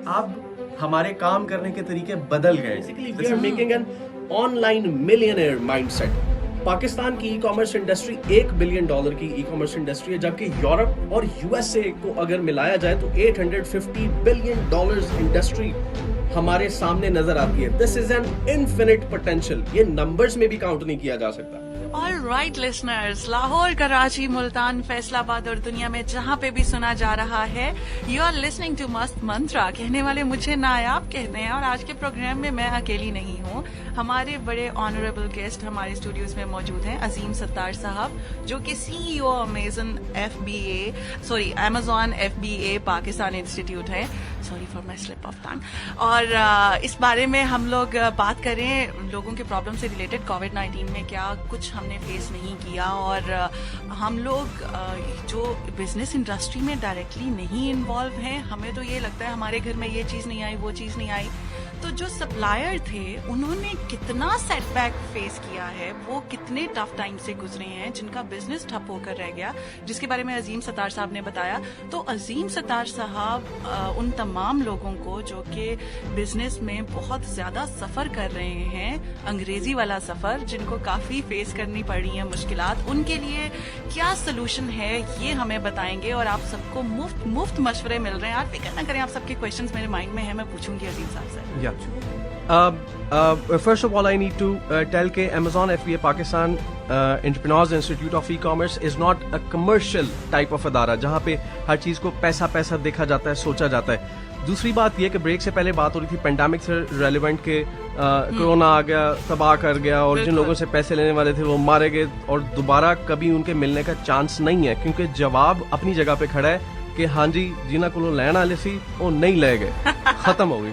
اب ہمارے کام کرنے کے طریقے بدل گئے. We are making an online millionaire mindset. Pakistan کی ای کامرس انڈسٹری $1 بلین کی ای کامرس انڈسٹری ہے, جبکہ یورپ اور یو ایس اے کو اگر ملایا جائے تو $850 بلین انڈسٹری ہمارے سامنے نظر آتی ہے. دس از این انفینٹ پوٹینشیل. یہ نمبرز میں بھی کاؤنٹ نہیں کیا جا سکتا. All right listeners, Lahore, Karachi, Multan, Faisal آباد اور دنیا میں جہاں پہ بھی سنا جا رہا ہے, you are listening to مست منترا. کہنے والے مجھے نایاب کہتے ہیں, اور آج کے پروگرام میں میں اکیلی نہیں ہوں. ہمارے بڑے آنریبل گیسٹ ہمارے اسٹوڈیوز میں موجود ہیں. عظیم ستار صاحب, جو کہ CEO Amazon FBA Pakistan institute ہے. Sorry for my slip of tongue. اور اس بارے میں ہم لوگ بات کریں لوگوں کے پرابلم سے ریلیٹڈ. کووڈ-19 میں کیا کچھ ہم نے فیس نہیں کیا, اور ہم لوگ جو بزنس انڈسٹری میں ڈائریکٹلی نہیں انوالو ہیں, ہمیں تو یہ لگتا ہے ہمارے گھر میں یہ چیز نہیں آئی, وہ چیز نہیں آئی. تو جو سپلائر تھے انہوں نے کتنا سیٹ بیک فیس کیا ہے, وہ کتنے ٹف ٹائم سے گزرے ہیں, جن کا بزنس ٹھپ ہو کر رہ گیا, جس کے بارے میں عظیم ستار صاحب نے بتایا. تو عظیم ستار صاحب ان تمام لوگوں کو جو کہ بزنس میں بہت زیادہ سفر کر رہے ہیں, انگریزی والا سفر, جن کو کافی فیس کرنی پڑ رہی ہیں مشکلات, ان کے لیے کیا سولوشن ہے یہ ہمیں بتائیں گے. اور آپ سب کو مفت مشورے مل رہے ہیں. آپ فکر نہ کریں, آپ سب کے کویشچنز میرے مائنڈ میں ہیں, میں پوچھوں گی عظیم صاحب سے. First of all, I need to tell کہ Amazon FBA Pakistan Entrepreneurs Institute of E-Commerce is not a commercial type of ادارہ جہاں پہ ہر چیز کو پیسہ دیکھا جاتا ہے, سوچا جاتا ہے. دوسری بات یہ کہ بریک سے پہلے بات ہو رہی تھی پینڈیمک سے ریلیونٹ کہ کرونا آ گیا, تباہ کر گیا, اور جن لوگوں سے پیسے لینے والے تھے وہ مارے گئے, اور دوبارہ کبھی ان کے ملنے کا چانس نہیں ہے, کیونکہ جواب اپنی جگہ پہ کھڑا ہے کہ ہاں جی جنہاں کو لین والے سی وہ نہیں لے گئے, ختم ہو گئی.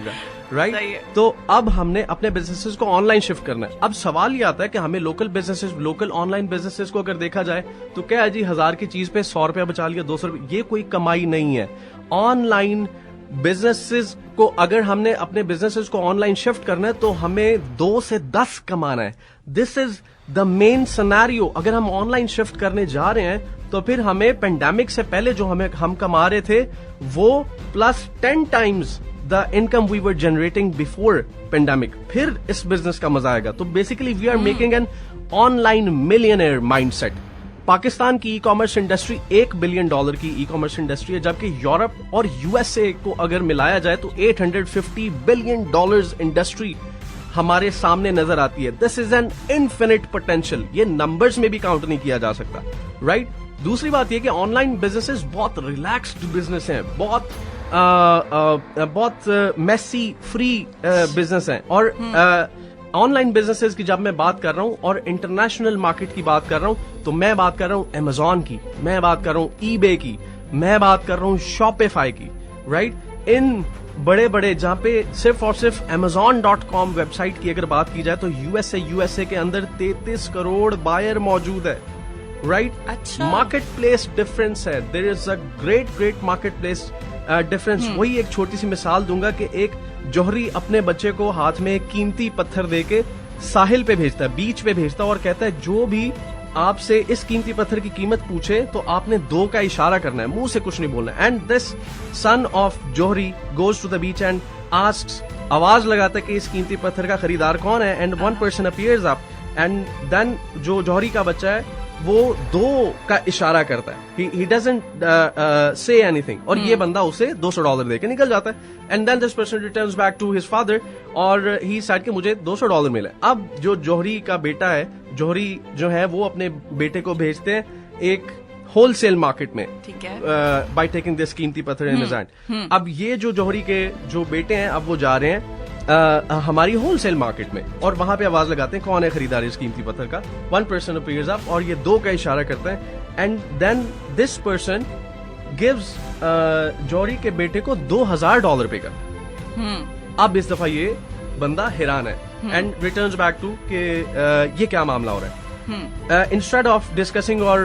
رائٹ. تو اب ہم نے اپنے بزنسز کو آن لائن شفٹ کرنا ہے. اب سوال یہ آتا ہے کہ ہمیں لوکل آن لائن بزنسز کو اگر دیکھا جائے تو کیا ہے جی, 1000 کی چیز پہ $100 بچا لیا, $200, یہ کوئی کمائی نہیں ہے. آن لائن بزنسز کو اگر ہم نے اپنے بزنسز کو آن لائن شفٹ کرنا ہے تو ہمیں 2 سے 10 کمانا ہے. دس از دا مین سینیریو. اگر ہم آن لائن شفٹ کرنے جا رہے ہیں تو پھر ہمیں پینڈیمک سے پہلے جو ہم کما رہے تھے وہ plus 10 times the income we were generating before pandemic, پھر اس بزنس کا مزہ آئے گا. تو basically we are making an online millionaire mindset. Pakistan کی ای کامرس انڈسٹری $1 بلین کی ای کامرس انڈسٹری ہے, جبکہ یورپ اور یو ایس اے کو اگر ملایا جائے تو $850 بلین انڈسٹری ہمارے سامنے نظر آتی ہے. دس از این انفینٹ پوٹینشیل. یہ نمبرز میں بھی کاؤنٹ نہیں کیا جا سکتا. رائٹ. دوسری بات یہ کہ آن لائن بزنسز بہت ریلیکسڈ بزنس ہیں, بہت میسی فری بزنس ہیں. اور آن لائن بزنسز کی جب میں بات کر رہا ہوں اور انٹرنیشنل مارکیٹ کی بات کر رہا ہوں تو میں بات کر رہا ہوں Amazon کی, میں بات کر رہا ہوں ای بے کی, میں بات کر رہا ہوں Shopify کی. رائٹ. ان بڑے جہاں پہ صرف اور صرف Amazon.com ویب سائٹ کی اگر بات کی جائے تو یو ایس اے کے اندر 33 کروڑ بائر موجود ہے. رائٹ. مارکیٹ پلیس ڈفرنس ہے. There is a great market place difference. وہی ایک چھوٹی سی مثال دوں گا کہ ایک جوہری اپنے بچے کو ہاتھ میں ایک قیمتی پتھر دے کے ساحل پہ بھیجتا ہے, بیچ پہ بھیجتا ہے, اور کہتا ہے جو بھی آپ سے اس قیمتی پتھر کی قیمت پوچھے تو آپ نے 2 کا اشارہ کرنا ہے, منہ سے کچھ نہیں بولنا. اینڈ دس سن آف جوہری goes to the beach and asks, آواز لگاتا ہے کہ اس قیمتی پتھر کا خریدار کون ہے. And 1 person appears up, and then جو جوہری کا بچہ ہے وہ 2 کا اشارہ کرتا ہے. He doesn't say anything, اور یہ بندہ اسے $200 دے کے نکل جاتا ہے. And then this person returns back to his father, اور he said کہ مجھے $200 ملے. اب جو جوہری کا بیٹا ہے, جوہری جو ہے وہ اپنے بیٹے کو بھیجتے ہیں ایک ہول سیل مارکیٹ میں, بائی ٹیکنگ دس قیمتی پتھر ان ہز ہینڈ. اب یہ جو جوہری کے جو بیٹے ہیں اب وہ جا رہے ہیں ہماری ہول سیل مارکیٹ میں, اور وہاں پہ آواز لگاتے ہیں کون ہے خریدار اس قیمتی پتھر کا. 1 person appears up, اور یہ 2 کا اشارہ کرتا ہے. And then this person gives جوہری کے بیٹے کو $2,000 پے کر. اب اس دفعہ یہ بندہ حیران ہے, اینڈ ریٹرنز بیک ٹو کہ یہ کیا معاملہ ہو رہا ہے. Instead of discussing or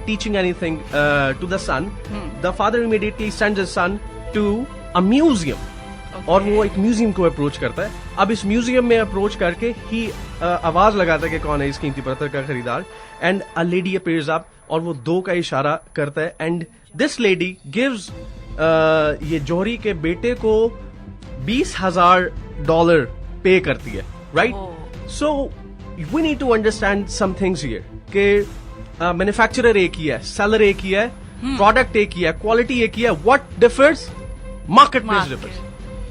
teaching anything to the son, the father immediately sends his son to a museum. اور وہ ایک میوزیم کو اپروچ کرتا ہے. اب اس میوزیم میں اپروچ کر کے ہی آواز لگاتا ہے کہ کون ہے اس قیمتی پتھر کا خریدار. And a lady appears up, اور وہ 2 کا اشارہ کرتا ہے. اینڈ دس لیڈی گیوز یہ جوہری کے بیٹے کو $20,000 پے کرتی ہے, right. So we need to understand some things here کہ مینوفیکچرر ایک ہی ہے, سیلر ایک ہی ہے, پروڈکٹ ایک ہی ہے, کوالٹی ایک ہی ہے. What differs? Market place differs.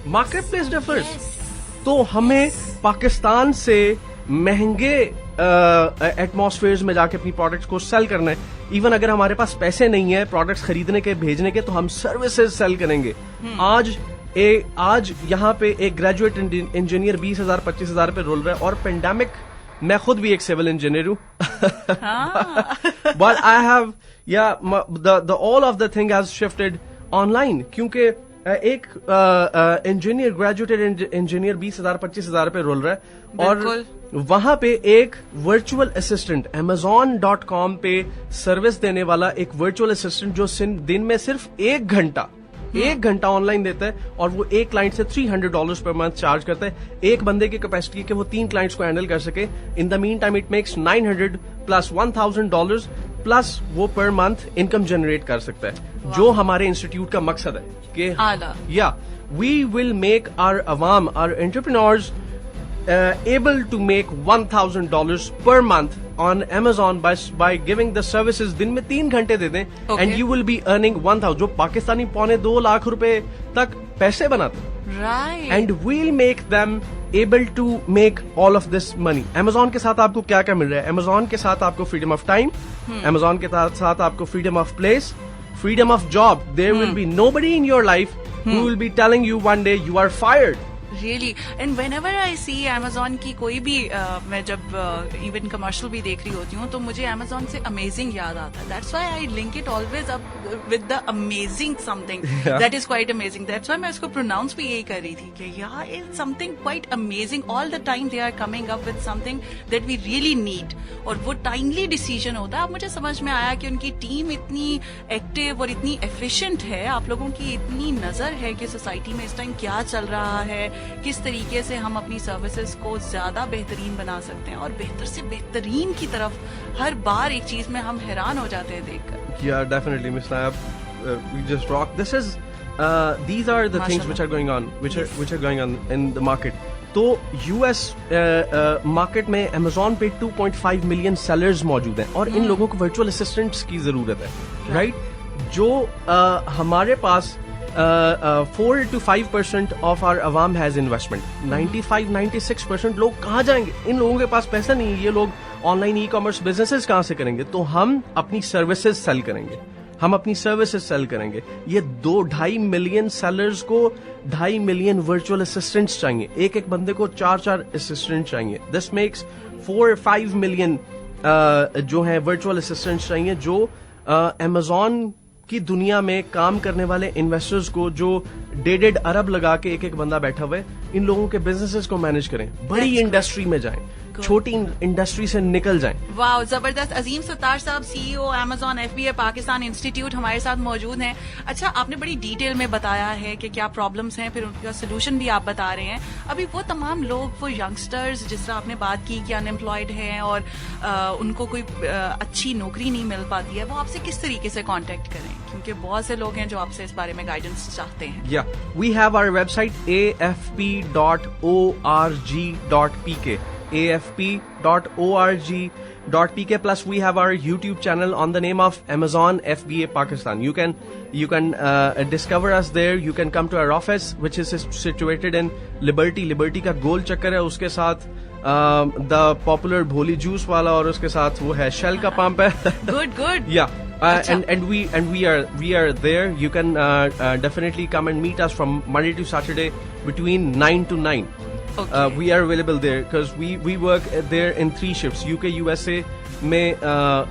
Market place differs. تو ہمیں پاکستان سے مہنگے ایٹماسفیئرز میں جا کے اپنی پروڈکٹس کو سیل کرنا ہے. ایون اگر ہمارے پاس پیسے نہیں ہیں پروڈکٹس خریدنے کے, بھیجنے کے, تو ہم سروسز سیل کریں گے. آج یہاں پہ ایک گریجویٹ انجینئر 20,000-25,000 پہ رول رہا ہے, اور پینڈیمک, میں خود بھی ایک سول انجینئر ہوں, but I have all of the thing has shifted online, کیونکہ ایک انجینئر, گریجویٹڈ انجینئر 20,000-25,000 پہ رول رہا ہے, اور وہاں پہ ایک ورچوئل اسسٹنٹ Amazon.com پہ سروس دینے والا ایک ورچوئل اسسٹنٹ جو دن میں صرف 1 گھنٹہ آن لائن دیتا ہے, اور وہ ایک کلائنٹ سے $300 پر منتھ چارج کرتا ہے. ایک بندے کی کیپیسٹی کہ وہ 3 کلائنٹس کو ہینڈل کر سکے. In the mean time it makes $900 plus $1,000 plus وہ پر منتھ انکم جنریٹ کر سکتا ہے. جو ہمارے انسٹیٹیوٹ کا مقصد ہے کہ وی ول میک آر عوام, our entrepreneurs able to make $1,000 per month on Amazon by giving the services. دن میں 3 گھنٹے دے دیں, and you will be earning 1,000, جو پاکستانی $2.25 لاکھ تک پیسے بناتے ہیں. Right. And we'll make them able to make all of this money. Amazon کے ساتھ آپ کو کیا کیا مل رہا ہے؟ Amazon کے ساتھ آپ کو freedom of time, Amazon کے ساتھ آپ کو freedom of place, freedom of job. There will be nobody in your life who will be telling you one day you are fired. Really. And whenever I see Amazon کی کوئی بھی, میں جب even commercial بھی دیکھ رہی ہوتی ہوں تو مجھے امیزون سے امیزنگ یاد آتا ہے. That's why I link it always up with the amazing some thing that is quite amazing. That's why میں اس کو پروناؤنس بھی یہی کر رہی تھی کہ یار it's something quite amazing. All the time they are coming up with something that we really need, اور وہ ٹائملی ڈیسیژن ہوتا ہے. اب مجھے سمجھ میں آیا کہ ان کی ٹیم اتنی ایکٹیو اور اتنی ایفیشینٹ ہے, آپ لوگوں کی اتنی نظر ہے کہ سوسائٹی میں اس ٹائم کیا چل رہا ہے, کس طریقے سے ہم اپنی سروسز کو زیادہ بہترین بنا سکتے ہیں, اور بہتر سے بہترین کی طرف ہر بار ایک چیز میں ہم حیران ہو جاتے ہیں دیکھ کر. Yeah, definitely, Ms. Naab, we just rock. These are the things which are going on, which are going on in the market. تو US مارکیٹ میں Amazon پہ 2.5 ملین سیلرز موجود ہیں, اور ان لوگوں کو ورچوئل اسسٹنٹس کی ضرورت ہے, رائٹ. جو ہمارے پاس 4 to 5% آف آر عوام ہیز انویسٹمنٹ. 95-96% لوگ کہاں جائیں گے؟ ان لوگوں کے پاس پیسہ نہیں ہے. یہ لوگ on line e commerce businesses کہاں سے کریں گے؟ تو ہم اپنی سروسز سیل کریں گے. یہ 2.5 ملین سیلرز کو 2.5 ملین ورچوئل اسسٹنٹس چاہیے. ایک بندے کو 4 اسسٹنٹ چاہیے. دس میکس 4-5 ملین جو ہیں ورچوئل اسسٹنٹس چاہیے, جو Amazon کی دنیا میں کام کرنے والے انویسٹرز کو, جو 1.5 ارب لگا کے ایک بندہ بیٹھا ہوا ہے, ان لوگوں کے بزنسز کو مینج کریں. بڑی انڈسٹری میں جائیں, چھوٹی انڈسٹری سے نکل جائیں. واو, زبردست. عظیم ستار صاحب, CEO Amazon FBA Pakistan institute ہمارے ساتھ موجود ہیں. اچھا, آپ نے بڑی ڈیٹیل میں بتایا ہے کہ کیا پرابلمس ہیں, پھر ان کا سولوشن بھی آپ بتا رہے ہیں. ابھی وہ تمام لوگ, وہ ینگسٹرز جس طرح آپ نے بات کی کہ انمپلائڈ ہیں اور ان کو کوئی اچھی نوکری نہیں مل پاتی ہے, وہ آپ سے کس طریقے سے کانٹیکٹ کریں؟ کیونکہ بہت سے لوگ ہیں جو آپ سے اس بارے میں گائیڈنس چاہتے ہیں. We have our website afp.org.pk afp.org.pk, plus we have our YouTube channel on the name of Amazon FBA Pakistan. You can discover us there. You can come to our office, which is situated in Liberty کا گول چکر ہے, اس کے ساتھ the popular بھولی juice والا, اور اس کے ساتھ وہ ہے شیل کا پمپ ہے. Good. And we are there. You can definitely come and meet us from Monday to Saturday between 9 to 9. Okay. We are available there because we work there in 3 shifts. UK, USA میں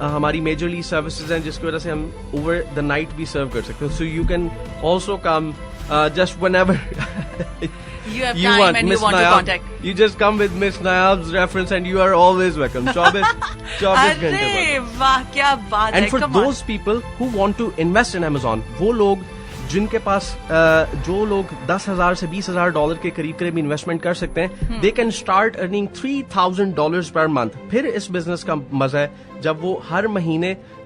ہماری majorly services ہیں, جس کی وجہ سے ہم over the night بھی سرو کر سکتے ہیں. So you can also come just whenever you have time want. And Miss you want Naab, to contact. You just come with Miss Naab's reference and you are always welcome. 24 Arre واہ, کیا بات ہے. And for those people who want to invest in Amazon, وہ لوگ جن کے پاس جو لوگ $10,000 سے $20,000 کے قریب انویسٹمنٹ کر سکتے ہیں, they can start earning $3,000 per month. پھر اس بزنس کا مزہ ہے جب وہ ہر مہینے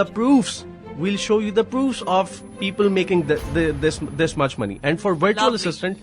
the proofs. We'll show you the proofs of people making this much money. And for virtual assistant,